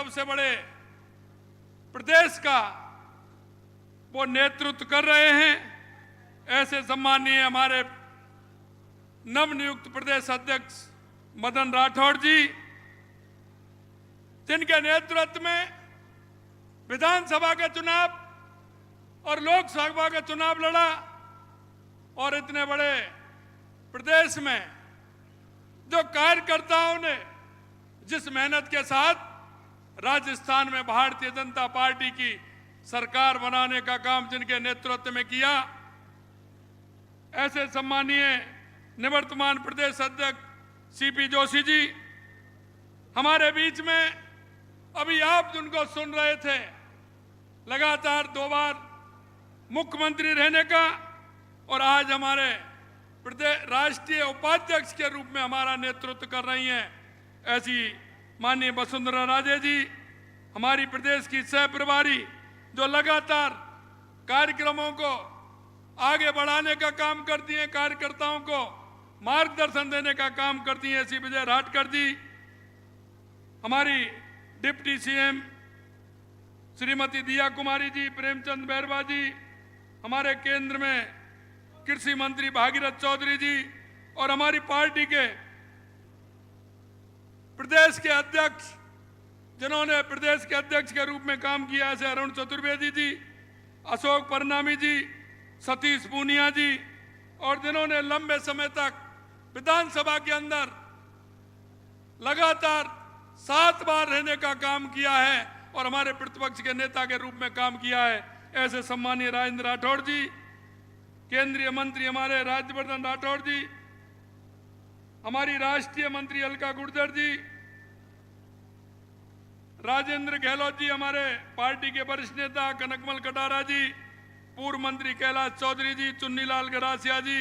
सबसे बड़े प्रदेश का वो नेतृत्व कर रहे हैं। ऐसे सम्मानीय हमारे नवनियुक्त प्रदेश अध्यक्ष मदन राठौड़ जी, जिनके नेतृत्व में विधानसभा का चुनाव और लोकसभा का चुनाव लड़ा और इतने बड़े प्रदेश में जो कार्यकर्ताओं ने जिस मेहनत के साथ राजस्थान में भारतीय जनता पार्टी की सरकार बनाने का काम जिनके नेतृत्व में किया, ऐसे सम्मानीय निवर्तमान प्रदेश अध्यक्ष सीपी जोशी जी हमारे बीच में, अभी आप जिनको सुन रहे थे, लगातार 2 बार मुख्यमंत्री रहने का और आज हमारे प्रदेश राष्ट्रीय उपाध्यक्ष के रूप में हमारा नेतृत्व कर रही हैं, ऐसी माननीय वसुंधरा राजे जी, हमारी प्रदेश की सह प्रभारी, जो लगातार कार्यक्रमों को आगे बढ़ाने का काम करती हैं, कार्यकर्ताओं को मार्गदर्शन देने का काम करती हैं, ऐसी विजय राठकर जी, हमारी डिप्टी सीएम श्रीमती दिया कुमारी जी, प्रेमचंद बैरवा जी, हमारे केंद्र में कृषि मंत्री भागीरथ चौधरी जी और हमारी पार्टी के प्रदेश के अध्यक्ष, जिन्होंने प्रदेश के अध्यक्ष के रूप में काम किया, ऐसे अरुण चतुर्वेदी जी, अशोक परनामी जी, सतीश पूनिया जी, और जिन्होंने लंबे समय तक विधानसभा के अंदर लगातार 7 बार रहने का काम किया है और हमारे प्रतिपक्ष के नेता के रूप में काम किया है, ऐसे सम्मानीय राजेंद्र राठौड़ जी, केंद्रीय मंत्री हमारे राज्यवर्धन राठौड़ जी, हमारी राष्ट्रीय मंत्री अलका गुर्जर जी, राजेंद्र गहलोत जी, हमारे पार्टी के वरिष्ठ नेता कनकमल कटारा जी, पूर्व मंत्री कैलाश चौधरी जी, चुन्नीलाल गरासिया जी,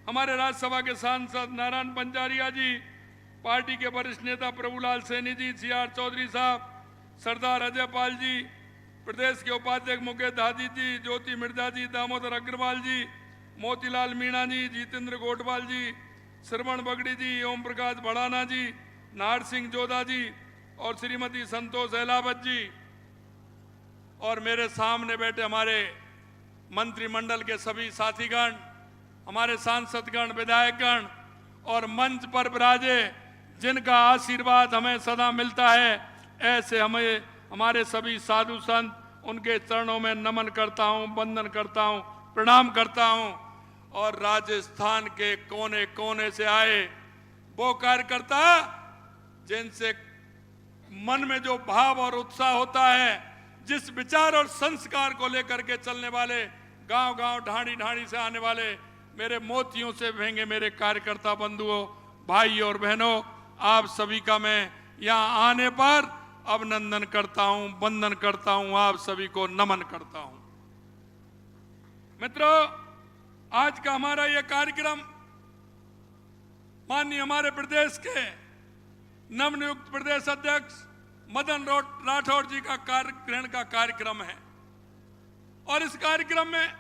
हमारे राज्यसभा के सांसद नारायण पंचारिया जी, पार्टी के वरिष्ठ नेता प्रभुलाल सैनी जी, सीआर चौधरी साहब, सरदार अजय पाल जी, प्रदेश के उपाध्यक्ष मुकेश दादी जी, ज्योति मिर्जा जी, दामोदर अग्रवाल जी, मोतीलाल मीणा जी, जितेंद्र गोटवाल जी, श्रवण बगड़ी जी, ओम प्रकाश भड़ाना जी, नाहर सिंह जोधा जी और श्रीमती संतोष अहलावत जी, और मेरे सामने बैठे हमारे मंत्रिमंडल के सभी साथीगण, हमारे सांसदगण, विधायकगण और मंच पर विराजे जिनका आशीर्वाद हमें सदा मिलता है, ऐसे हमें हमारे सभी साधु संत, उनके चरणों में नमन करता हूं, वंदन करता हूं, प्रणाम करता हूं। और राजस्थान के कोने कोने से आए वो कार्यकर्ता जिनसे मन में जो भाव और उत्साह होता है, जिस विचार और संस्कार को लेकर के चलने वाले, गांव गांव ढाणी ढाणी से आने वाले मेरे मोतियों से भेंगे मेरे कार्यकर्ता बंधुओं, भाई और बहनों, आप सभी का मैं यहाँ आने पर अभिनंदन करता हूं, वंदन करता हूं, आप सभी को नमन करता हूं। मित्रों, आज का हमारा यह कार्यक्रम माननीय हमारे प्रदेश के नवनियुक्त प्रदेश अध्यक्ष मदन राठौड़ जी का कार्यग्रहण का कार्यक्रम है और इस कार्यक्रम में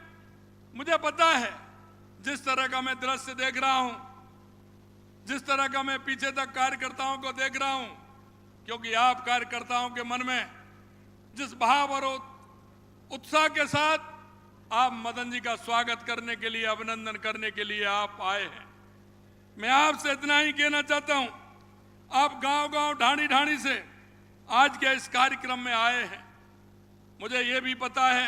मुझे पता है, जिस तरह का मैं दृश्य देख रहा हूं, जिस तरह का मैं पीछे तक कार्यकर्ताओं को देख रहा हूं, क्योंकि आप कार्यकर्ताओं के मन में जिस भाव और उत्साह के साथ आप मदन जी का स्वागत करने के लिए, अभिनंदन करने के लिए आप आए हैं, मैं आपसे इतना ही कहना चाहता हूं, आप गांव गांव ढाणी ढाणी से आज के इस कार्यक्रम में आए हैं। मुझे ये भी पता है,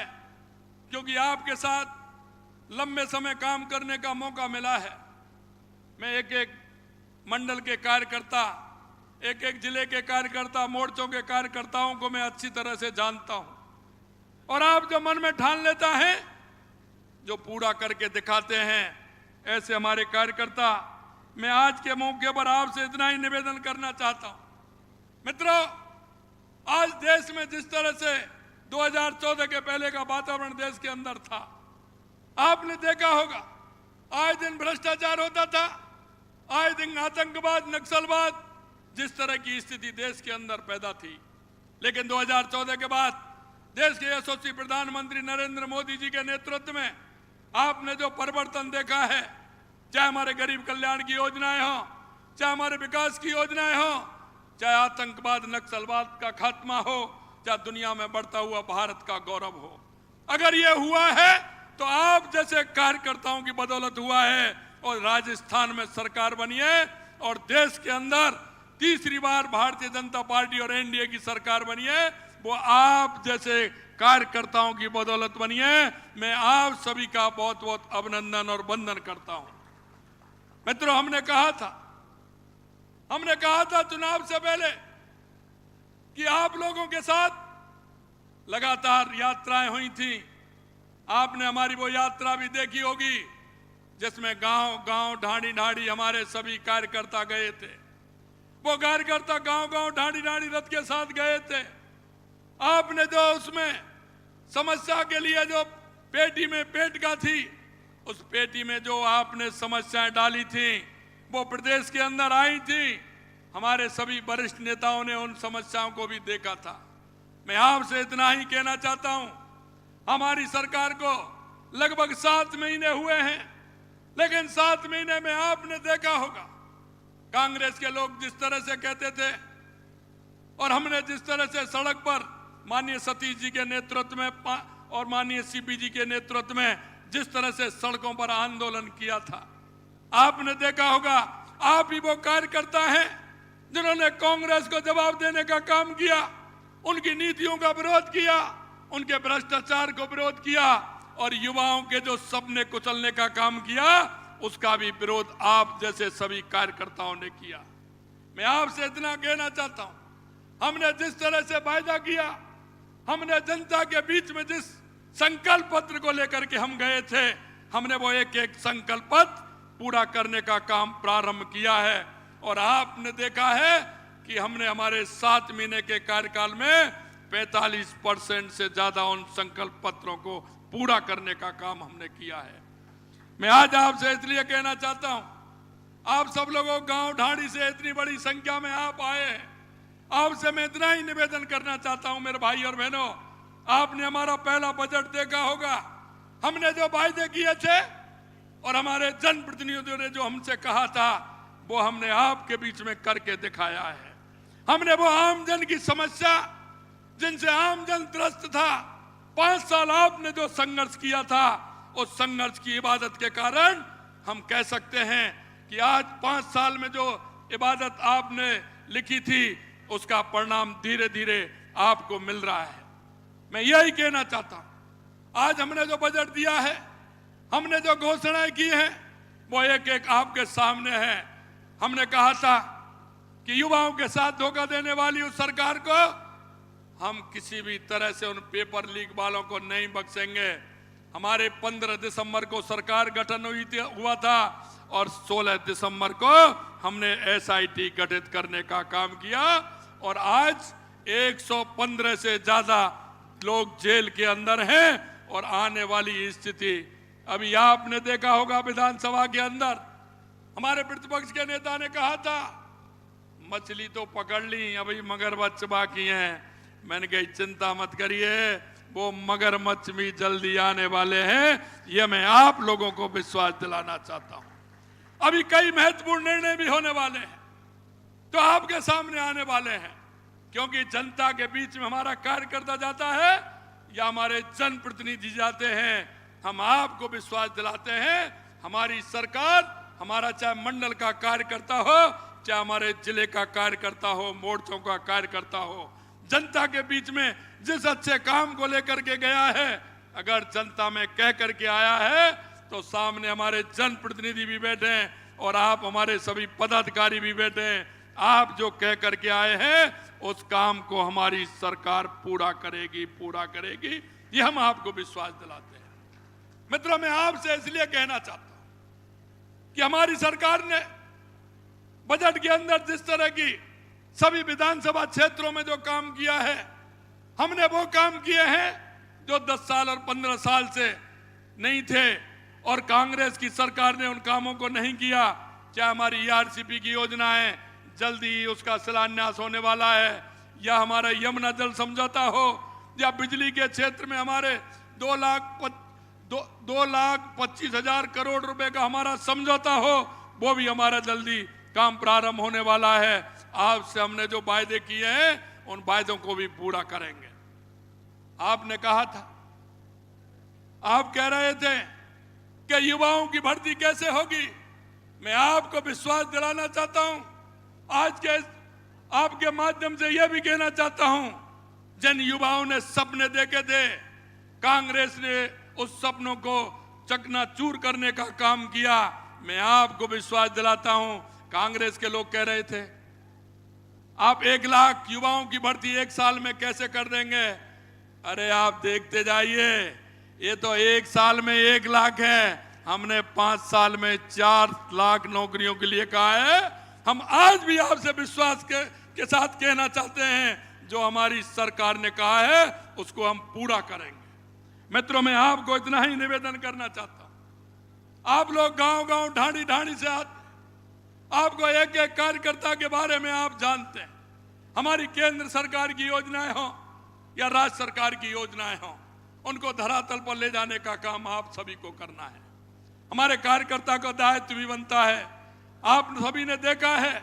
क्योंकि आपके साथ लंबे समय काम करने का मौका मिला है। मैं एक एक मंडल के कार्यकर्ता, एक एक जिले के कार्यकर्ता, मोर्चों के कार्यकर्ताओं को मैं अच्छी तरह से जानता हूं और आप जो मन में ठान लेता है, जो पूरा करके दिखाते हैं, ऐसे हमारे कार्यकर्ता। मैं आज के मौके पर आपसे इतना ही निवेदन करना चाहता हूं। मित्रों, आज देश में जिस तरह से 2014 के पहले का वातावरण देश के अंदर था, आपने देखा होगा, आए दिन भ्रष्टाचार होता था, आए दिन आतंकवाद, नक्सलवाद, जिस तरह की स्थिति देश के अंदर पैदा थी। लेकिन 2014 के बाद देश के यशस्वी प्रधानमंत्री नरेंद्र मोदी जी के नेतृत्व में आपने जो परिवर्तन देखा है, चाहे हमारे गरीब कल्याण की योजनाएं हो, चाहे हमारे विकास की योजनाएं हो, चाहे आतंकवाद नक्सलवाद का खात्मा हो, चाहे दुनिया में बढ़ता हुआ भारत का गौरव हो। अगर ये हुआ है तो आप जैसे कार्यकर्ताओं की बदौलत हुआ है। और राजस्थान में सरकार बनी है और देश के अंदर तीसरी बार भारतीय जनता पार्टी और एनडीए की सरकार बनी है, वो आप जैसे कार्यकर्ताओं की बदौलत बनी है। मैं आप सभी का बहुत बहुत अभिनंदन और वंदन करता हूं। मित्रों, हमने कहा था चुनाव से पहले कि आप लोगों के साथ लगातार यात्राएं हुई थी। आपने हमारी वो यात्रा भी देखी होगी जिसमें गांव-गांव, ढाणी-ढाणी हमारे सभी कार्यकर्ता गए थे। वो कार्यकर्ता गांव-गांव, ढाणी-ढाणी रथ के साथ गए थे। आपने जो उसमें समस्या के लिए जो पेटी में पेट का थी, उस पेटी में जो आपने समस्याएं डाली थी वो प्रदेश के अंदर आई थी। हमारे सभी वरिष्ठ नेताओं ने उन समस्याओं को भी देखा था। मैं आपसे इतना ही कहना चाहता हूं, हमारी सरकार को लगभग 7 महीने हुए हैं, लेकिन 7 महीने में आपने देखा होगा कांग्रेस के लोग जिस तरह से कहते थे और हमने जिस तरह से सड़क पर माननीय सतीश जी के नेतृत्व में और माननीय सीपी जी के नेतृत्व में जिस तरह से सड़कों पर आंदोलन किया था, आपने देखा होगा आप ही वो कार्यकर्ता हैं जिन्होंने कांग्रेस को जवाब देने का काम किया, उनकी नीतियों का विरोध किया, उनके भ्रष्टाचार को विरोध किया और युवाओं के जो सपने कुचलने का काम किया उसका भी विरोध आप जैसे सभी कार्यकर्ताओं ने किया। मैं आपसे इतना कहना चाहता हूं, हमने जिस तरह से वायदा किया, हमने जनता के बीच में जिस संकल्प पत्र को लेकर के हम गए थे, हमने वो एक एक संकल्प पत्र पूरा करने का काम प्रारंभ किया है। और आपने देखा है कि हमने हमारे 7 महीने के कार्यकाल में 45% से ज्यादा उन संकल्प पत्रों को पूरा करने का काम हमने किया है। मैं आज आपसे इसलिए कहना चाहता हूं, आप सब लोगों गांव ढाणी से इतनी बड़ी संख्या में आप आए हैं, आपसे मैं इतना ही निवेदन करना चाहता हूं मेरे भाई और बहनों, आपने हमारा पहला बजट देखा होगा। हमने जो वायदे किए थे और हमारे जनप्रतिनिधियों ने जो हमसे कहा था वो हमने आपके बीच में करके दिखाया है। हमने वो आम जन की समस्या जिनसे आम जन त्रस्त था, 5 साल आपने जो संघर्ष किया था, उस संघर्ष की इबादत के कारण हम कह सकते हैं कि आज 5 साल में जो इबादत आपने लिखी थी उसका परिणाम धीरे धीरे आपको मिल रहा है। मैं यही कहना चाहता हूं, आज हमने जो बजट दिया है, हमने जो घोषणाएं की हैं, वो एक एक आपके सामने है। हमने कहा था कि युवाओं के साथ धोखा देने वाली उस सरकार को हम किसी भी तरह से उन पेपर लीक वालों को नहीं बख्शेंगे। हमारे 15 दिसंबर को सरकार गठन हुआ था और 16 दिसंबर को हमने एसआईटी गठित करने का काम किया और आज 115 से ज्यादा लोग जेल के अंदर हैं और आने वाली स्थिति अभी आपने देखा होगा विधानसभा के अंदर हमारे प्रतिपक्ष के नेता ने कहा था मछली तो पकड़ ली, अभी मगरमच्छ बाकी हैं। मैंने कही चिंता मत करिए, वो मगरमच्छ भी जल्दी आने वाले हैं, ये मैं आप लोगों को विश्वास दिलाना चाहता हूं। अभी कई महत्वपूर्ण निर्णय भी होने वाले हैं तो आपके सामने आने वाले हैं, क्योंकि जनता के बीच में हमारा कार्यकर्ता जाता है या हमारे जनप्रतिनिधि जाते हैं, हम आपको विश्वास दिलाते हैं हमारी सरकार, हमारा चाहे मंडल का कार्यकर्ता हो, चाहे हमारे जिले का कार्यकर्ता हो, मोर्चों का कार्यकर्ता हो, जनता के बीच में जिस अच्छे काम को लेकर के गया है, अगर जनता में कह करके आया है तो सामने हमारे जनप्रतिनिधि भी बैठे हैं और आप हमारे सभी पदाधिकारी भी बैठे हैं। आप जो कह करके आए हैं उस काम को हमारी सरकार पूरा करेगी, ये हम आपको विश्वास दिलाते हैं। मित्रों, मैं आपसे इसलिए कहना चाहता हूं कि हमारी सरकार ने बजट के अंदर जिस तरह की सभी विधानसभा क्षेत्रों में जो काम किया है, हमने वो काम किए हैं जो 10 साल और 15 साल से नहीं थे और कांग्रेस की सरकार ने उन कामों को नहीं किया। चाहे हमारी ईआरसीपी की योजना है, जल्दी उसका शिलान्यास होने वाला है, या हमारा यमुना जल समझौता हो, या बिजली के क्षेत्र में हमारे 2,25,000 करोड़ रुपए का हमारा समझौता हो, वो भी हमारा जल्दी काम प्रारंभ होने वाला है। आपसे हमने जो वायदे किए हैं उन वायदों को भी पूरा करेंगे। आपने कहा था, आप कह रहे थे कि युवाओं की भर्ती कैसे होगी। मैं आपको विश्वास दिलाना चाहता हूं, आज के आपके माध्यम से यह भी कहना चाहता हूं, जिन युवाओं ने सपने देखे थे, कांग्रेस ने उस सपनों को चकनाचूर करने का काम किया। मैं आपको विश्वास दिलाता हूं, कांग्रेस के लोग कह रहे थे आप 1 लाख युवाओं की भर्ती 1 साल में कैसे कर देंगे। अरे आप देखते जाइए, ये तो 1 साल में 1 लाख है, हमने 5 साल में 4 लाख नौकरियों के लिए कहा है। हम आज भी आपसे विश्वास के साथ कहना चाहते हैं, जो हमारी सरकार ने कहा है उसको हम पूरा करेंगे। मित्रों, मैं आपको इतना ही निवेदन करना चाहता हूं, आप लोग गांव-गांव ढाणी ढाणी से आते, आपको एक एक कार्यकर्ता के बारे में आप जानते हैं। हमारी केंद्र सरकार की योजनाएं हो या राज्य सरकार की योजनाएं हो, उनको धरातल पर ले जाने का काम आप सभी को करना है। हमारे कार्यकर्ता का दायित्व भी बनता है। आप सभी ने देखा है,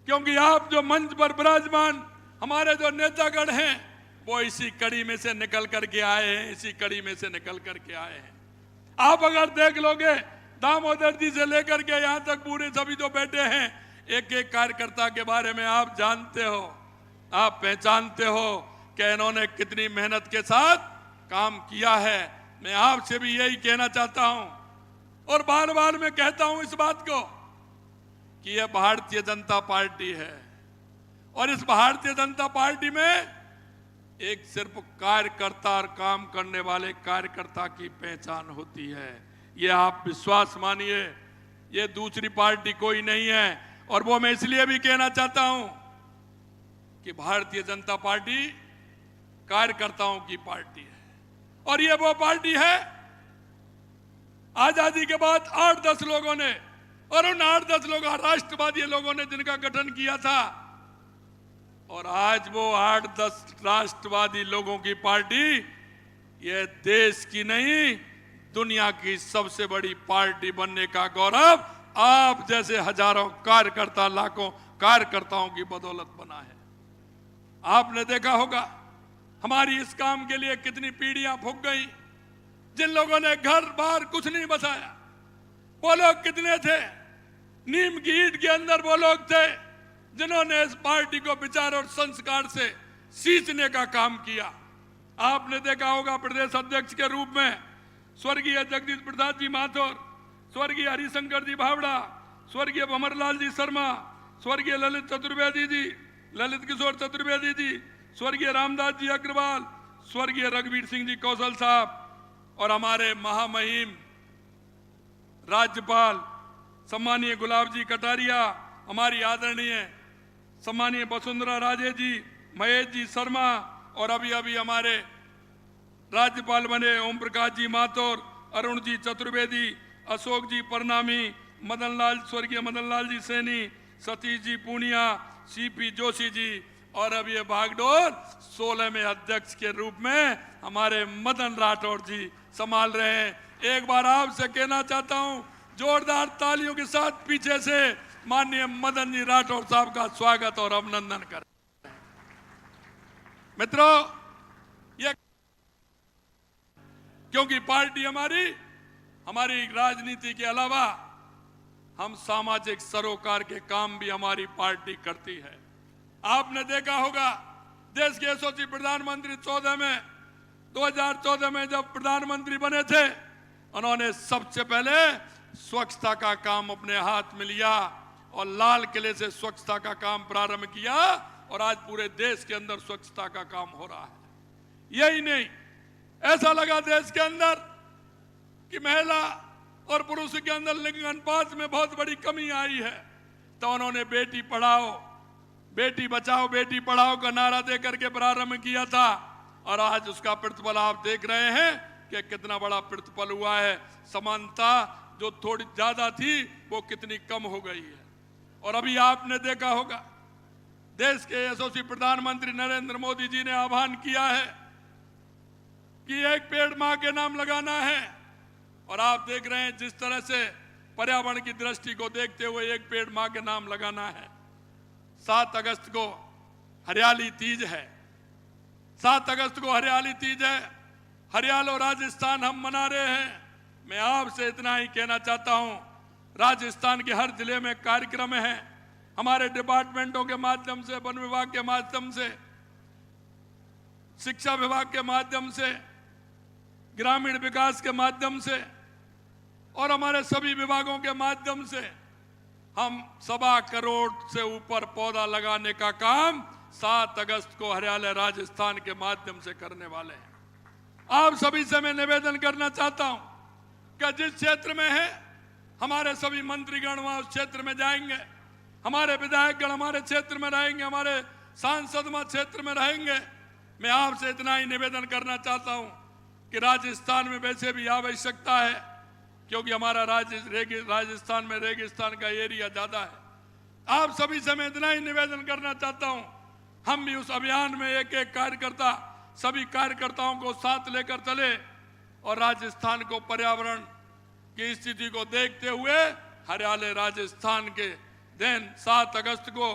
क्योंकि आप जो मंच पर विराजमान हमारे जो नेतागण हैं, वो इसी कड़ी में से निकल करके आए हैं, इसी कड़ी में से निकल करके आए हैं। आप अगर देख लोगे, दामोदर जी से लेकर के यहाँ तक पूरे सभी जो बैठे हैं, एक एक कार्यकर्ता के बारे में आप जानते हो, आप पहचानते हो कि इन्होंने कितनी मेहनत के साथ काम किया है। मैं आपसे भी यही कहना चाहता हूं और बार बार मैं कहता हूं इस बात को कि यह भारतीय जनता पार्टी है, और इस भारतीय जनता पार्टी में एक सिर्फ कार्यकर्ता और काम करने वाले कार्यकर्ता की पहचान होती है। ये आप विश्वास मानिए, ये दूसरी पार्टी कोई नहीं है। और वो मैं इसलिए भी कहना चाहता हूं कि भारतीय जनता पार्टी कार्यकर्ताओं की पार्टी है, और ये वो पार्टी है, आजादी के बाद 8-10 लोगों ने, और उन 8-10 लोगों राष्ट्रवादी लोगों ने जिनका गठन किया था, और आज वो 8-10 राष्ट्रवादी लोगों की पार्टी ये देश की नहीं, दुनिया की सबसे बड़ी पार्टी बनने का गौरव आप जैसे हजारों कार्यकर्ता, लाखों कार्यकर्ताओं की बदौलत बना है। आपने देखा होगा हमारी इस काम के लिए कितनी पीढ़ियां फूक गई। जिन लोगों ने घर बार कुछ नहीं बसाया, वो लोग कितने थे? नीम की ईंट के अंदर वो लोग थे जिन्होंने इस पार्टी को विचार और संस्कार से सींचने का काम किया। आपने देखा होगा प्रदेश अध्यक्ष के रूप में स्वर्गीय जगदीश प्रसाद जी माथुर, स्वर्गीय हरिशंकर जी भावड़ा, स्वर्गीय भंवरलाल जी शर्मा, स्वर्गीय ललित चतुर्वेदी जी, ललित किशोर चतुर्वेदी जी, स्वर्गीय रामदास जी अग्रवाल, स्वर्गीय रघुवीर सिंह जी कौशल साहब, और हमारे महामहिम राज्यपाल सम्मानीय गुलाब जी कटारिया, हमारी आदरणीय सम्मानीय वसुंधरा राजे जी, महेश जी शर्मा, और अभी अभी हमारे राज्यपाल बने ओम प्रकाश जी माथुर, अरुण जी चतुर्वेदी, अशोक जी परनामी, मदनलाल, स्वर्गीय मदनलाल जी सैनी, सतीश जी पूनिया, सीपी जोशी जी, और अब ये भागडोर 16 में अध्यक्ष के रूप में हमारे मदन राठौड़ जी संभाल रहे हैं। एक बार आपसे कहना चाहता हूं, जोरदार तालियों के साथ पीछे से माननीय मदन जी राठौड़ साहब का स्वागत और अभिनंदन करें। मित्रों, ये क्योंकि पार्टी हमारी राजनीति के अलावा हम सामाजिक सरोकार के काम भी हमारी पार्टी करती है। आपने देखा होगा देश के यशस्वी प्रधानमंत्री 2014 में जब प्रधानमंत्री बने थे, उन्होंने सबसे पहले स्वच्छता का काम अपने हाथ में लिया और लाल किले से स्वच्छता का काम प्रारंभ किया, और आज पूरे देश के अंदर स्वच्छता का काम हो रहा है। यही नहीं, ऐसा लगा देश के अंदर कि महिला और पुरुष के अंदर लिंग अनुपात में बहुत बड़ी कमी आई है, तो उन्होंने बेटी पढ़ाओ, बेटी बचाओ, बेटी पढ़ाओ का नारा देकर के प्रारंभ किया था, और आज उसका प्रतिफल आप देख रहे हैं कि कितना बड़ा प्रतिफल हुआ है। समानता जो थोड़ी ज्यादा थी वो कितनी कम हो गई है। और अभी आपने देखा होगा देश के यशस्वी प्रधानमंत्री नरेंद्र मोदी जी ने आह्वान किया है कि एक पेड़ मां के नाम लगाना है, और आप देख रहे हैं जिस तरह से पर्यावरण की दृष्टि को देखते हुए एक पेड़ मां के नाम लगाना है। 7 अगस्त को हरियाली तीज है। 7 अगस्त को हरियाली तीज है। हरियाणा और राजस्थान हम मना रहे हैं। मैं आपसे इतना ही कहना चाहता हूं, राजस्थान के हर जिले में कार्यक्रम है। हमारे डिपार्टमेंटों के माध्यम से, वन विभाग के माध्यम से, शिक्षा विभाग के माध्यम से, ग्रामीण विकास के माध्यम से और हमारे सभी विभागों के माध्यम से हम 1.25 करोड़ से ऊपर पौधा लगाने का काम 7 अगस्त को हरियाणा राजस्थान के माध्यम से करने वाले हैं। आप सभी से मैं निवेदन करना चाहता हूं कि जिस क्षेत्र में है हमारे सभी मंत्रीगण वहां उस क्षेत्र में जाएंगे, हमारे विधायकगण हमारे क्षेत्र में रहेंगे, हमारे सांसद वहां क्षेत्र में रहेंगे। मैं आपसे इतना ही निवेदन करना चाहता हूं कि राजस्थान में वैसे भी आवश्यकता है, क्योंकि हमारा राजस्थान में रेगिस्तान का एरिया ज्यादा है। आप सभी से मैं इतना ही निवेदन करना चाहता हूं, हम भी उस अभियान में एक एक कार्यकर्ता, सभी कार्यकर्ताओं को साथ लेकर चले और राजस्थान को पर्यावरण की स्थिति को देखते हुए हरियाणा राजस्थान के दिन 7 अगस्त को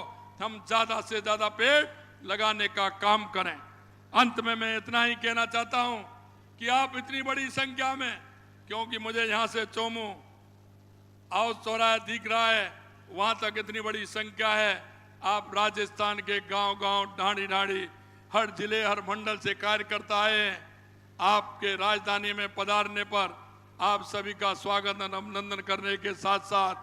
हम ज्यादा से ज्यादा पेड़ लगाने का काम करें। अंत में मैं इतना ही कहना चाहता हूं कि आप इतनी बड़ी संख्या में, क्योंकि मुझे यहां से चोमू हाउस चौराहा दिख रहा है, वहां तक इतनी बड़ी संख्या है। आप राजस्थान के गांव-गांव, ढाणी-ढाणी, हर जिले, हर मंडल से कार्यकर्ता आए हैं। आपके राजधानी में पधारने पर आप सभी का स्वागत और अभिनंदन करने के साथ साथ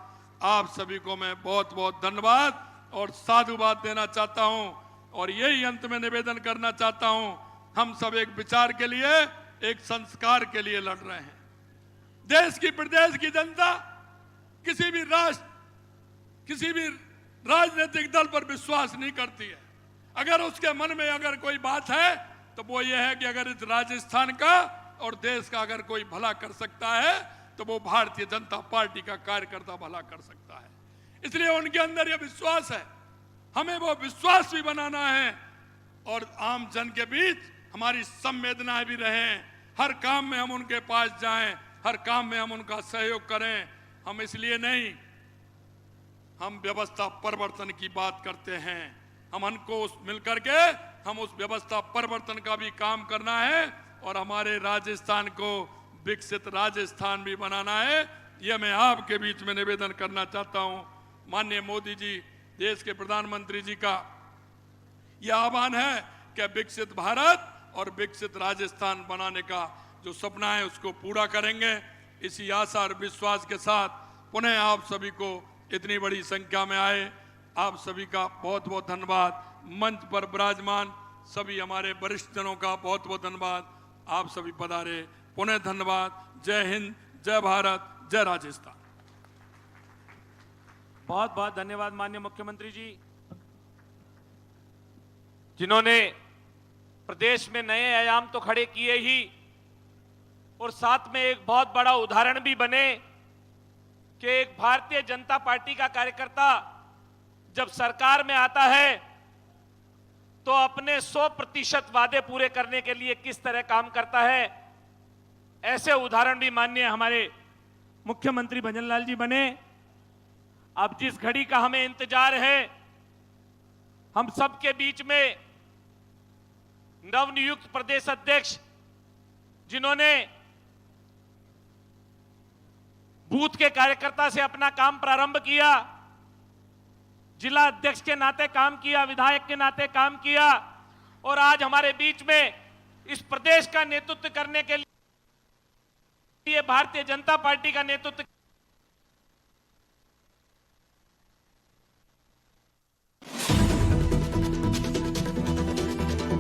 आप सभी को मैं बहुत बहुत धन्यवाद और साधुवाद देना चाहता हूं। और यही अंत में निवेदन करना चाहता हूं, हम सब एक विचार के लिए, एक संस्कार के लिए लड़ रहे हैं। देश की, प्रदेश की जनता किसी भी राष्ट्र, किसी भी राजनीतिक दल पर विश्वास नहीं करती है। अगर उसके मन में अगर कोई बात है तो वो ये है कि अगर इस राजस्थान का और देश का अगर कोई भला कर सकता है तो वो भारतीय जनता पार्टी का कार्यकर्ता भला कर सकता है। इसलिए उनके अंदर यह विश्वास है, हमें वो विश्वास भी बनाना है और आम जन के बीच हमारी संवेदनाएं भी रहें। हर काम में हम उनके पास जाएं, हर काम में हम उनका सहयोग करें। हम इसलिए नहीं, हम व्यवस्था परिवर्तन की बात करते हैं। हम उनको मिलकर के हम उस व्यवस्था परिवर्तन का भी काम करना है और हमारे राजस्थान को विकसित राजस्थान भी बनाना है। यह मैं आपके बीच में निवेदन करना चाहता हूं। माननीय मोदी जी, देश के प्रधानमंत्री जी का यह आह्वान है कि विकसित भारत और विकसित राजस्थान बनाने का जो सपना है उसको पूरा करेंगे। इसी आशा और विश्वास के साथ पुनः आप सभी को इतनी बड़ी संख्या में आए, आप सभी का बहुत बहुत धन्यवाद। मंच पर विराजमान सभी हमारे वरिष्ठ जनों का बहुत बहुत धन्यवाद। आप सभी पधारे, पुनः धन्यवाद। जय हिंद, जय भारत, जय राजस्थान। बहुत बहुत धन्यवाद माननीय मुख्यमंत्री जी, जिन्होंने प्रदेश में नए आयाम तो खड़े किए ही और साथ में एक बहुत बड़ा उदाहरण भी बने कि एक भारतीय जनता पार्टी का कार्यकर्ता जब सरकार में आता है तो अपने 100% वादे पूरे करने के लिए किस तरह काम करता है। ऐसे उदाहरण भी माननीय हमारे मुख्यमंत्री भजनलाल जी बने। अब जिस घड़ी का हमें इंतजार है, हम सबके बीच में नवनियुक्त प्रदेश अध्यक्ष, जिन्होंने बूथ के कार्यकर्ता से अपना काम प्रारंभ किया, जिला अध्यक्ष के नाते काम किया, विधायक के नाते काम किया और आज हमारे बीच में इस प्रदेश का नेतृत्व करने के लिए भारतीय जनता पार्टी का नेतृत्व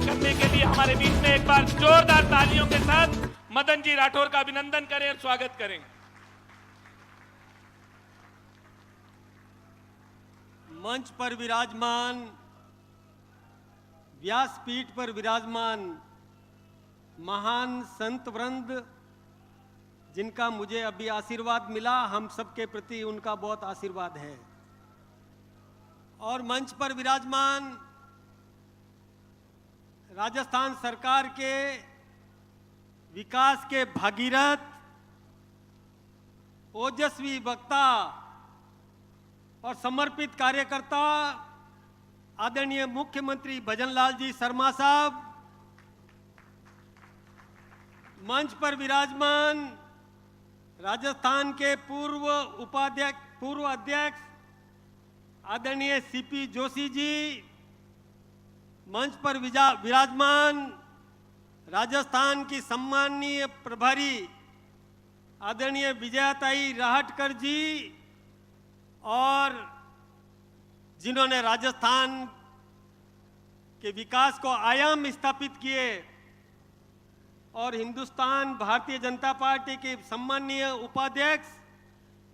करने के लिए हमारे बीच में एक बार जोरदार तालियों के साथ मदन जी राठौर का अभिनंदन करें और स्वागत करें। मंच पर विराजमान, व्यासपीठ पर विराजमान महान संत वृंद, जिनका मुझे अभी आशीर्वाद मिला, हम सबके प्रति उनका बहुत आशीर्वाद है। और मंच पर विराजमान राजस्थान सरकार के विकास के भागीरथ, ओजस्वी वक्ता और समर्पित कार्यकर्ता आदरणीय मुख्यमंत्री भजनलाल जी शर्मा साहब, मंच पर विराजमान राजस्थान के पूर्व अध्यक्ष आदरणीय सीपी जोशी जी, मंच पर विराजमान राजस्थान की सम्माननीय प्रभारी आदरणीय विजयाताई राहटकर जी, और जिन्होंने राजस्थान के विकास को आयाम स्थापित किए, और हिंदुस्तान भारतीय जनता पार्टी के सम्माननीय उपाध्यक्ष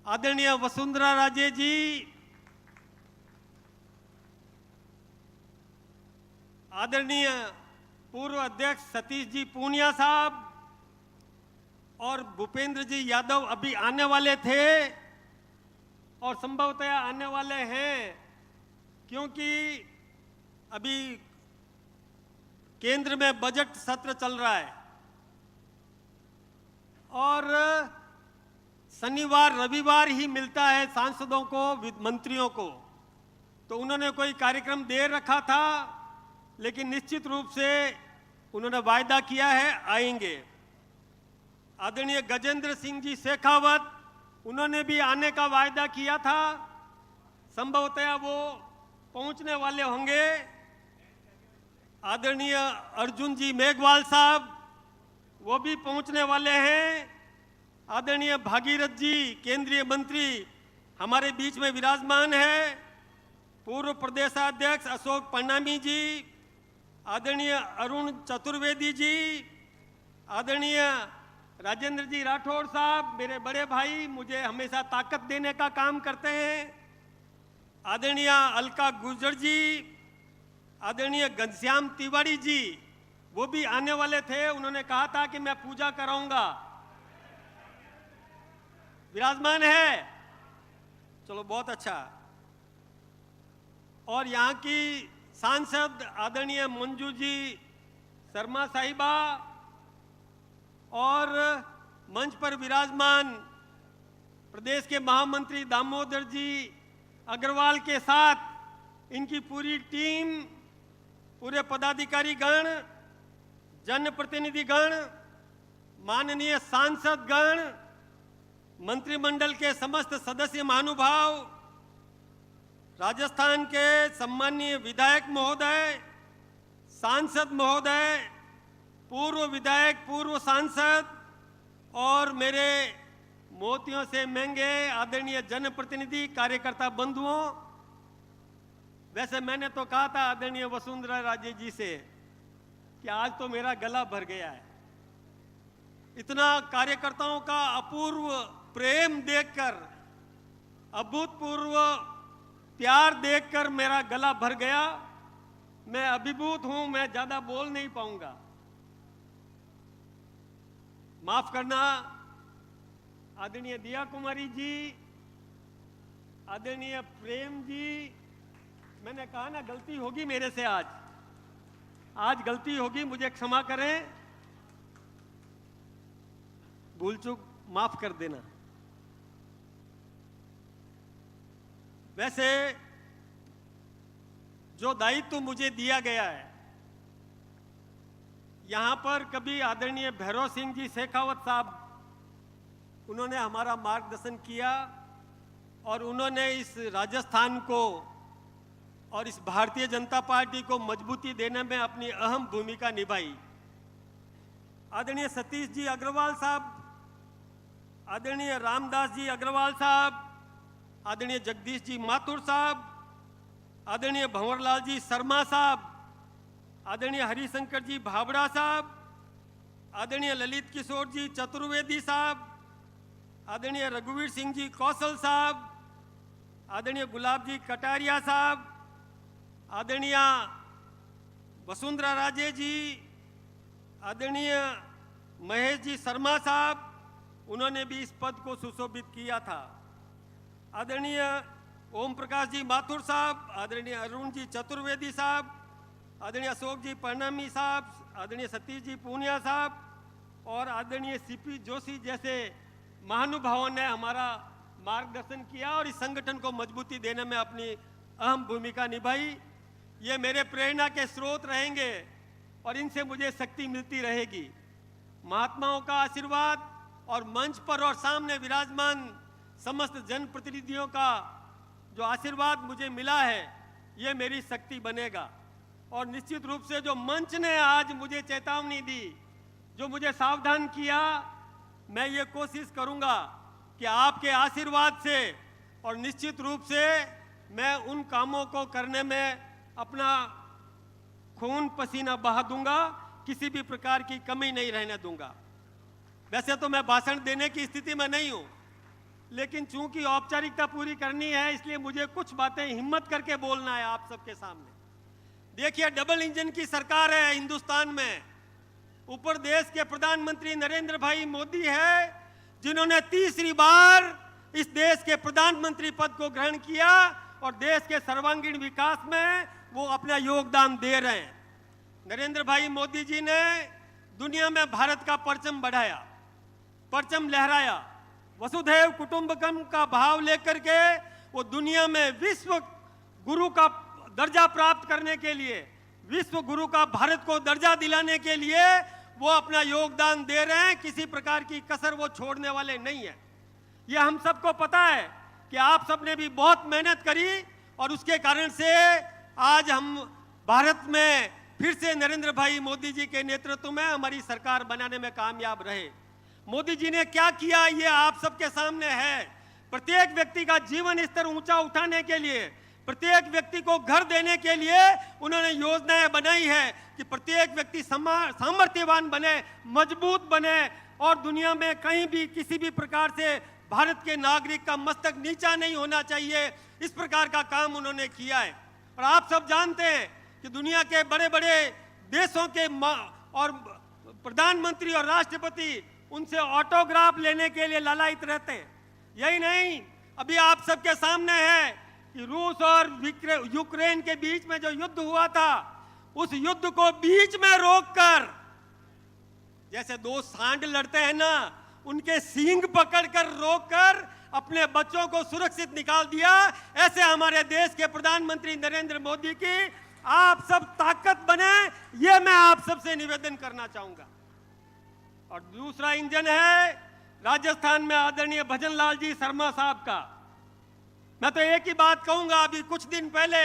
आदरणीय वसुंधरा राजे जी, आदरणीय पूर्व अध्यक्ष सतीश जी पूनिया साहब, और भूपेंद्र जी यादव अभी आने वाले थे और संभवतः आने वाले हैं, क्योंकि अभी केंद्र में बजट सत्र चल रहा है और शनिवार रविवार ही मिलता है सांसदों को, मंत्रियों को। तो उन्होंने कोई कार्यक्रम दे रखा था, लेकिन निश्चित रूप से उन्होंने वायदा किया है आएंगे। आदरणीय गजेंद्र सिंह जी शेखावत, उन्होंने भी आने का वायदा किया था, संभवतः वो पहुंचने वाले होंगे। आदरणीय अर्जुन जी मेघवाल साहब, वो भी पहुंचने वाले हैं। आदरणीय भागीरथ जी केंद्रीय मंत्री हमारे बीच में विराजमान है। पूर्व प्रदेशाध्यक्ष अशोक परनामी जी, आदरणीय अरुण चतुर्वेदी जी, आदरणीय राजेंद्र जी राठौड़ साहब, मेरे बड़े भाई, मुझे हमेशा ताकत देने का काम करते हैं। आदरणीय अलका गुर्जर जी, आदरणीय घनश्याम तिवारी जी, वो भी आने वाले थे। उन्होंने कहा था कि मैं पूजा कराऊंगा। विराजमान है, चलो बहुत अच्छा। और यहाँ की सांसद आदरणीय मंजू जी शर्मा साहिबा, और मंच पर विराजमान प्रदेश के महामंत्री दामोदर जी अग्रवाल के साथ इनकी पूरी टीम, पूरे पदाधिकारी गण, जनप्रतिनिधि गण, माननीय सांसद गण, मंत्रिमंडल के समस्त सदस्य महानुभाव, राजस्थान के सम्माननीय विधायक महोदय, सांसद महोदय, पूर्व विधायक, पूर्व सांसद, और मेरे मोतियों से महंगे आदरणीय जनप्रतिनिधि कार्यकर्ता बंधुओं। वैसे मैंने तो कहा था आदरणीय वसुंधरा राजे जी से कि आज तो मेरा गला भर गया है। इतना कार्यकर्ताओं का अपूर्व प्रेम देखकर, अभूतपूर्व प्यार देखकर मेरा गला भर गया। मैं अभिभूत हूं, मैं ज्यादा बोल नहीं पाऊंगा, माफ करना। आदरणीय दिया कुमारी जी, आदरणीय प्रेम जी, मैंने कहा ना गलती होगी मेरे से, आज गलती होगी, मुझे क्षमा करें, भूल चूक माफ कर देना। वैसे जो दायित्व मुझे दिया गया है, यहां पर कभी आदरणीय भैरव सिंह जी शेखावत साहब, उन्होंने हमारा मार्गदर्शन किया और उन्होंने इस राजस्थान को और इस भारतीय जनता पार्टी को मजबूती देने में अपनी अहम भूमिका निभाई। आदरणीय सतीश जी अग्रवाल साहब, आदरणीय रामदास जी अग्रवाल साहब, आदरणीय जगदीश जी माथुर साहब, आदरणीय भंवरलाल जी शर्मा साहब, आदरणीय हरिशंकर जी भाबड़ा साहब, आदरणीय ललित किशोर जी चतुर्वेदी साहब, आदरणीय रघुवीर सिंह जी कौशल साहब, आदरणीय गुलाब जी कटारिया साहब, आदरणीय वसुंधरा राजे जी, आदरणीय महेश जी शर्मा साहब, उन्होंने भी इस पद को सुशोभित किया था। आदरणीय ओम प्रकाश जी माथुर साहब, आदरणीय अरुण जी चतुर्वेदी साहब, आदरणीय अशोक जी परनामी साहब, आदरणीय सतीश जी पूनिया साहब, और आदरणीय सीपी जोशी जैसे महानुभावों ने हमारा मार्गदर्शन किया और इस संगठन को मजबूती देने में अपनी अहम भूमिका निभाई। ये मेरे प्रेरणा के स्रोत रहेंगे और इनसे मुझे शक्ति मिलती रहेगी। महात्माओं का आशीर्वाद और मंच पर और सामने विराजमान समस्त जनप्रतिनिधियों का जो आशीर्वाद मुझे मिला है, ये मेरी शक्ति बनेगा। और निश्चित रूप से जो मंच ने आज मुझे चेतावनी दी, जो मुझे सावधान किया, मैं ये कोशिश करूंगा कि आपके आशीर्वाद से और निश्चित रूप से मैं उन कामों को करने में अपना खून पसीना बहा दूंगा, किसी भी प्रकार की कमी नहीं रहने दूंगा। वैसे तो मैं भाषण देने की स्थिति में नहीं हूं, लेकिन चूंकि औपचारिकता पूरी करनी है, इसलिए मुझे कुछ बातें हिम्मत करके बोलना है आप सबके सामने। देखिए, डबल इंजन की सरकार है हिंदुस्तान में। ऊपर देश के प्रधानमंत्री नरेंद्र भाई मोदी है, जिन्होंने तीसरी बार इस देश के प्रधानमंत्री पद को ग्रहण किया और देश के सर्वांगीण विकास में वो अपना योगदान दे रहे हैं। नरेंद्र भाई मोदी जी ने दुनिया में भारत का परचम बढ़ाया, परचम लहराया। वसुधैव कुटुंबकम का भाव लेकर के वो दुनिया में विश्व गुरु का दर्जा प्राप्त करने के लिए, विश्व गुरु का भारत को दर्जा दिलाने के लिए वो अपना योगदान दे रहे हैं। किसी प्रकार की कसर वो छोड़ने वाले नहीं है। ये हम सबको पता है कि आप सबने भी बहुत मेहनत करी और उसके कारण से आज हम भारत में फिर से नरेंद्र भाई मोदी जी के नेतृत्व में हमारी सरकार बनाने में कामयाब रहे। मोदी जी ने क्या किया, ये आप सबके सामने है। प्रत्येक व्यक्ति का जीवन स्तर ऊंचा उठाने के लिए, प्रत्येक व्यक्ति को घर देने के लिए उन्होंने योजनाएं बनाई है कि प्रत्येक व्यक्ति सामर्थ्यवान बने, मजबूत बने और दुनिया में कहीं भी किसी भी प्रकार से भारत के नागरिक का मस्तक नीचा नहीं होना चाहिए। इस प्रकार का काम उन्होंने किया है। और आप सब जानते हैं कि दुनिया के बड़े बड़े देशों के और प्रधानमंत्री और राष्ट्रपति उनसे ऑटोग्राफ लेने के लिए लालायित रहते हैं। यही नहीं, अभी आप सबके सामने है कि रूस और यूक्रेन के बीच में जो युद्ध हुआ था, उस युद्ध को बीच में रोककर, जैसे दो सांड लड़ते हैं ना, उनके सींग पकड़कर रोककर अपने बच्चों को सुरक्षित निकाल दिया। ऐसे हमारे देश के प्रधानमंत्री नरेंद्र मोदी की आप सब ताकत बने, ये मैं आप सबसे निवेदन करना चाहूंगा। और दूसरा इंजन है राजस्थान में आदरणीय भजन लाल जी शर्मा साहब का। मैं तो एक ही बात कहूंगा, अभी कुछ दिन पहले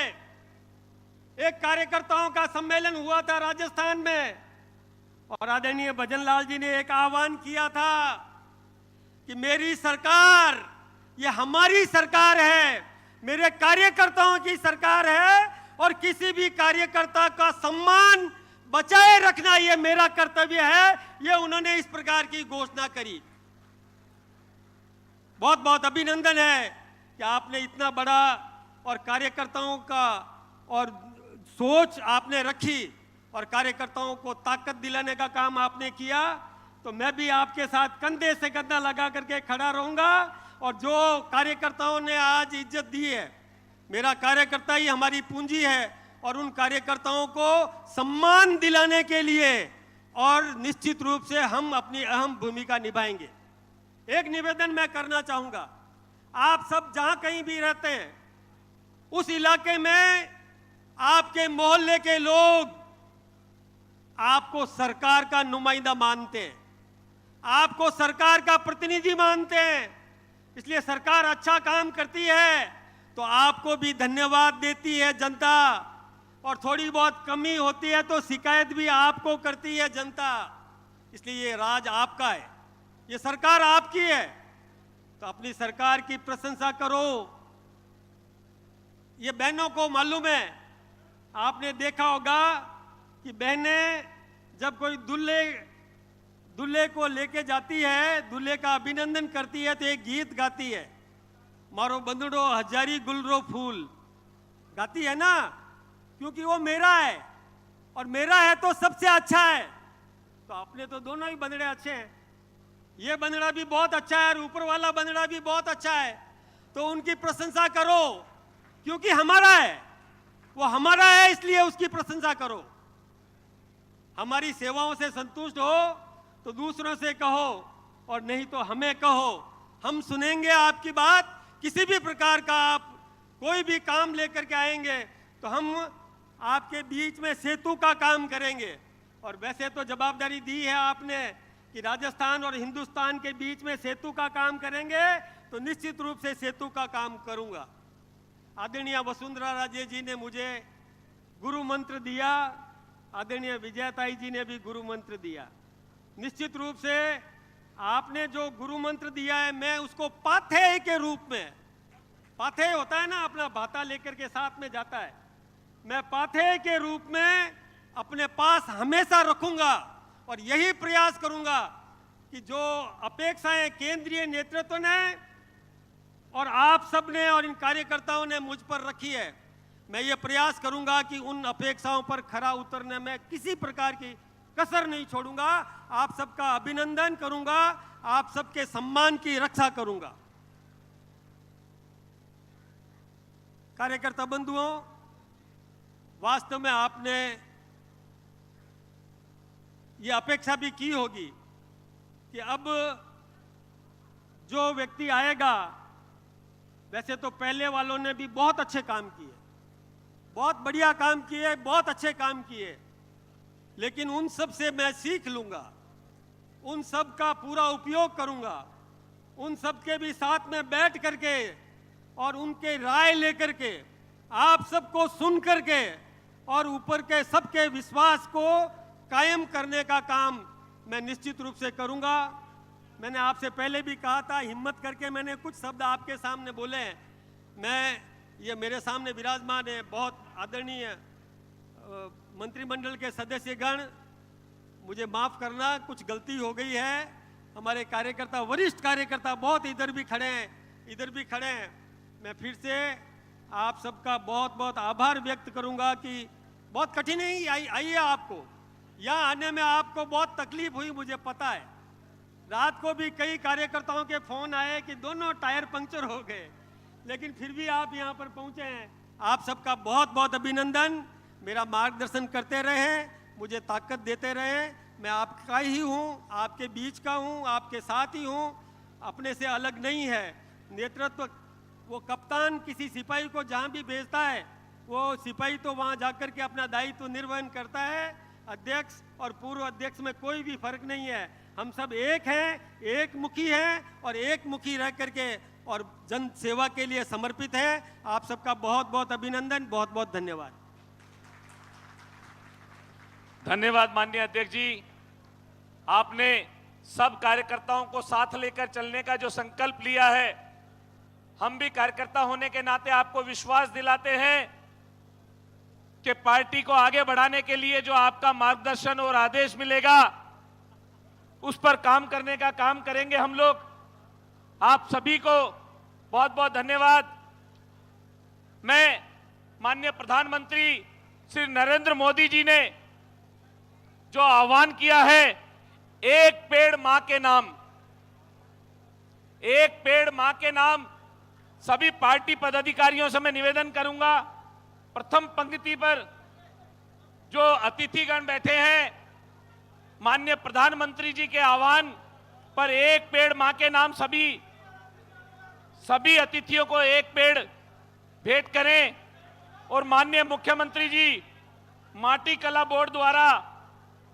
एक कार्यकर्ताओं का सम्मेलन हुआ था राजस्थान में और आदरणीय भजन लाल जी ने एक आह्वान किया था कि मेरी सरकार, ये हमारी सरकार है, मेरे कार्यकर्ताओं की सरकार है और किसी भी कार्यकर्ता का सम्मान बचाए रखना ये मेरा कर्तव्य है। ये उन्होंने इस प्रकार की घोषणा करी। बहुत बहुत अभिनंदन है कि आपने इतना बड़ा और कार्यकर्ताओं का और सोच आपने रखी और कार्यकर्ताओं को ताकत दिलाने का काम आपने किया। तो मैं भी आपके साथ कंधे से कंधा लगा करके खड़ा रहूंगा। और जो कार्यकर्ताओं ने आज इज्जत दी है, मेरा कार्यकर्ता ही हमारी पूंजी है और उन कार्यकर्ताओं को सम्मान दिलाने के लिए और निश्चित रूप से हम अपनी अहम भूमिका निभाएंगे। एक निवेदन मैं करना चाहूंगा, आप सब जहां कहीं भी रहते हैं, उस इलाके में आपके मोहल्ले के लोग आपको सरकार का नुमाइंदा मानते हैं, आपको सरकार का प्रतिनिधि मानते हैं। इसलिए सरकार अच्छा काम करती है तो आपको भी धन्यवाद देती है जनता, और थोड़ी बहुत कमी होती है तो शिकायत भी आपको करती है जनता। इसलिए ये राज आपका है, ये सरकार आपकी है, तो अपनी सरकार की प्रशंसा करो। ये बहनों को मालूम है, आपने देखा होगा कि बहनें जब कोई दूल्हे को लेके जाती है, दूल्हे का अभिनंदन करती है तो एक गीत गाती है, मारो बंदड़ो हजारी गुलरो फूल, गाती है ना, क्योंकि वो मेरा है और मेरा है तो सबसे अच्छा है। तो अपने तो दोनों ही बंदड़े अच्छे हैं, ये बंदड़ा भी बहुत अच्छा है और ऊपर वाला बंदड़ा भी बहुत अच्छा है, तो उनकी प्रशंसा करो क्योंकि हमारा है, वो हमारा है इसलिए उसकी प्रशंसा करो। हमारी सेवाओं से संतुष्ट हो तो दूसरों से कहो और नहीं तो हमें कहो, हम सुनेंगे आपकी बात। किसी भी प्रकार का आप कोई भी काम लेकर के आएंगे तो हम आपके बीच में सेतु का काम करेंगे। और वैसे तो जवाबदारी दी है आपने कि राजस्थान और हिंदुस्तान के बीच में सेतु का काम करेंगे, तो निश्चित रूप से सेतु का काम करूंगा। आदरणीय वसुंधरा राजे जी ने मुझे गुरु मंत्र दिया, आदरणीय विजयताई जी ने भी गुरु मंत्र दिया। निश्चित रूप से आपने जो गुरु मंत्र दिया है, मैं उसको पाथेय के रूप में, पाथेय होता है ना, अपना भाता लेकर के साथ में जाता है, मैं पाथेय के रूप में अपने पास हमेशा रखूंगा और यही प्रयास करूंगा कि जो अपेक्षाएं केंद्रीय नेतृत्व ने और आप सब ने और इन कार्यकर्ताओं ने मुझ पर रखी है, मैं ये प्रयास करूंगा कि उन अपेक्षाओं पर खरा उतरने में किसी प्रकार की कसर नहीं छोड़ूंगा। आप सबका अभिनंदन करूंगा, आप सबके सम्मान की रक्षा करूंगा। कार्यकर्ता बंधुओं, वास्तव में आपने ये अपेक्षा भी की होगी कि अब जो व्यक्ति आएगा, वैसे तो पहले वालों ने भी बहुत अच्छे काम किए, बहुत बढ़िया काम किए, बहुत अच्छे काम किए, लेकिन उन सब से मैं सीख लूंगा, उन सब का पूरा उपयोग करूंगा, उन सब के भी साथ में बैठ करके और उनके राय लेकर के आप सबको सुन करके और ऊपर के सबके विश्वास को कायम करने का काम मैं निश्चित रूप से करूंगा। मैंने आपसे पहले भी कहा था, हिम्मत करके मैंने कुछ शब्द आपके सामने बोले हैं। मैं ये मेरे सामने विराजमान है बहुत आदरणीय मंत्रिमंडल के सदस्यगण, मुझे माफ करना, कुछ गलती हो गई है। हमारे कार्यकर्ता, वरिष्ठ कार्यकर्ता बहुत इधर भी खड़े हैं, इधर भी खड़े हैं। मैं फिर से आप सबका बहुत बहुत आभार व्यक्त करूंगा कि बहुत कठिनाई आई है आपको, यहाँ आने में आपको बहुत तकलीफ हुई, मुझे पता है। रात को भी कई कार्यकर्ताओं के फोन आए कि दोनों टायर पंक्चर हो गए, लेकिन फिर भी आप यहाँ पर पहुँचे हैं। आप सबका बहुत बहुत अभिनंदन। मेरा मार्गदर्शन करते रहे, मुझे ताकत देते रहे। मैं आपका ही हूँ, आपके बीच का हूँ, आपके साथ ही हूँ, अपने से अलग नहीं है। नेतृत्व, वो कप्तान किसी सिपाही को जहाँ भी भेजता है, वो सिपाही तो वहाँ जाकर के अपना दायित्व निर्वहन करता है। अध्यक्ष और पूर्व अध्यक्ष में कोई भी फर्क नहीं है, हम सब एक हैं, एक मुखी हैं और एक मुखी रह करके और जन सेवा के लिए समर्पित है। आप सबका बहुत बहुत अभिनंदन, बहुत बहुत धन्यवाद। धन्यवाद माननीय अध्यक्ष जी। आपने सब कार्यकर्ताओं को साथ लेकर चलने का जो संकल्प लिया है, हम भी कार्यकर्ता होने के नाते आपको विश्वास दिलाते हैं कि पार्टी को आगे बढ़ाने के लिए जो आपका मार्गदर्शन और आदेश मिलेगा, उस पर काम करने का काम करेंगे हम लोग। आप सभी को बहुत बहुत धन्यवाद। मैं माननीय प्रधानमंत्री श्री नरेंद्र मोदी जी ने जो आह्वान किया है, एक पेड़ मां के नाम, एक पेड़ मां के नाम, सभी पार्टी पदाधिकारियों से मैं निवेदन करूंगा, प्रथम पंक्ति पर जो अतिथिगण बैठे हैं, माननीय प्रधानमंत्री जी के आह्वान पर एक पेड़ मां के नाम सभी अतिथियों को एक पेड़ भेंट करें। और माननीय मुख्यमंत्री जी माटी कला बोर्ड द्वारा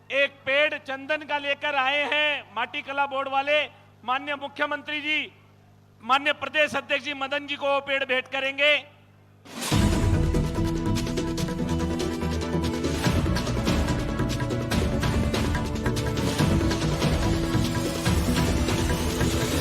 एक पेड़ चंदन का लेकर आए हैं, माटी कला बोर्ड वाले। माननीय मुख्यमंत्री जी, माननीय प्रदेश अध्यक्ष जी मदन जी को वो पेड़ भेंट करेंगे।